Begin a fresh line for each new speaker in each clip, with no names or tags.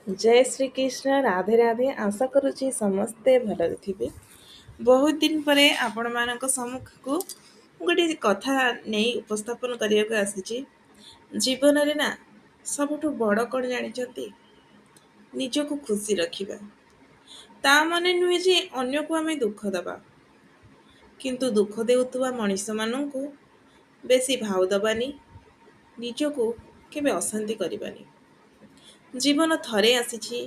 जय श्री कृष्ण राधे राधे आशा करुच्ची समस्ते भलरे थिबे। बहुत दिन परे आपण मानक सम्मुख को गोटे कथा नहीं उपस्थापन करने को आसी। जीवन रे ना सबुठु बड़ कौन जानिचंती निजको खुशी रखिबा। ता माने नुहे जे अन्य को आमे दुख दबा, किंतु दुख देउतुवा मनीष माननकु बेसी भाव दबानी, निजको केबे अशांति करिबानी। जीवन थरे आसीछि,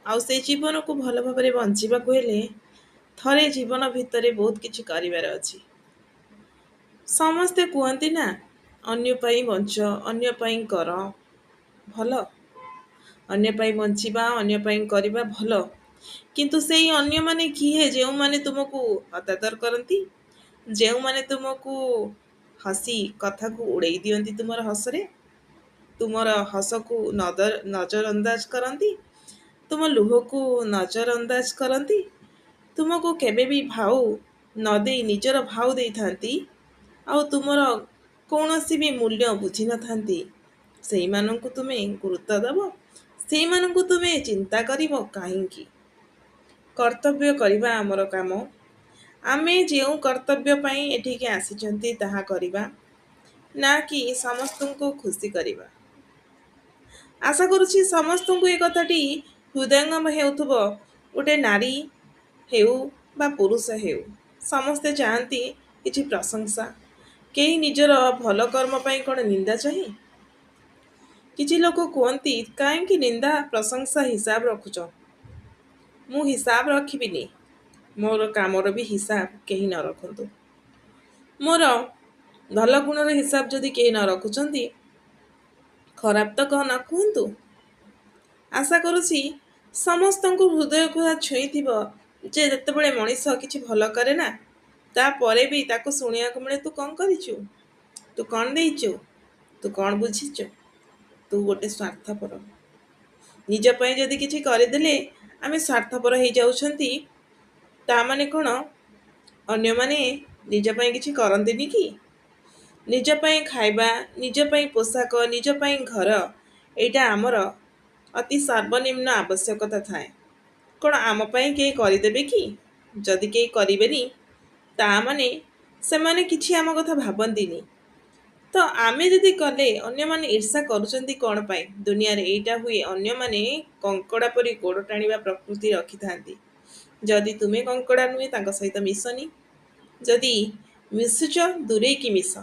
आउ से जीवन को भल भाबरे बंचिबाकु हेले थरे जीवन भितरे बहुत किछि करिवार अछि। समस्ते कुहନ୍ତି ना अन्य पाई बंच अन्य पाई कर भल, अन्य पाई बंचिबा अन्य पाई करिबा भल, किंतु सेई अन्य माने किए जेउ माने तुमको अत्याचार करती, जेउ माने तुमको हसी कथा को उड़ेई दियंती, तुमर हसरे तुमर हस को नजर अंदाज करती, तुम लुह को नजर अंदाज करती, तुमको केबे भी भाव न दे निजर भाव दे थांती, आउ तुमर कौनसी भी मूल्य बुझी न थांती, सेई मानंकु तुमे गुरुत्व दबो, सेई मानंकु तुमे चिंता करिवो काहेकि। कर्तव्य करिबा आमर काम, आमे जेउ कर्तव्य पई एठिके आसीचंती ताहा करिबा, ना कि समस्तଙ୍କୁ खुशी करिबा। आशा करुछि समस्तଙ୍କୁ ए कथाटी हृदयंगम हेउथुबो। गोटे नारी हेउ बा पुरुष हेउ, समस्ते चाहती किछि प्रशंसा, केही निजर भल कर्म पई कोन निंदा चाहे। किछि लोक कहती काहेकि निंदा प्रशंसा हिसाब रखुच। मु हिसाब रखिबिनी, मोर कामर भी हिसाब केही न रखंतु। मोर भल गुणर हिसाब जदि केही न रखुचंती, खराब तो कह न कुहंतु। आशा करुछि समस्तଙ୍କୁ हृदय को छुईथिबो जे जेतेबेले मनीष किछि भल करे ना, ता परे भी ताको सुनिया को मिले तू कौन करिचु, तू कौन देइचु, तू कौन बुझिचु, तू गोटे स्वार्थपर। निज पई जदि किछि करिदेले आमे स्वार्थपर हेइ जाउछंती, ता माने कोन अन्य माने निज पई किछि करंतिनी कि। निज पई खाइबा, निज पई पोशाक, निज पई घर, एटा आमर अति सर्वनिम्न आवश्यकता थाए। कोन आम पई के करिदेबे कि? जदि के करिबेनी, ता माने सेमाने किछि आम कथा भाबंतीनी। तो आमे जदि कले अन्य माने ईर्षा करूचंती कोन पाई? दुनिया रे एटा हुए अन्य माने कंकड़ा परी गोड़ टाणीबा प्रकृति रखि थांती। जदि तुमे कंकड़ा नुहे तांको सहित मिसनी, जदि मिसुच दूरे की मिस,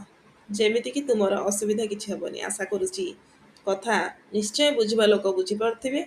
जेमिति कि तुमर असुविधा किछि हबनी। आशा करूची कथा निश्चय बुझिबा लोक बुझि पारथिबे।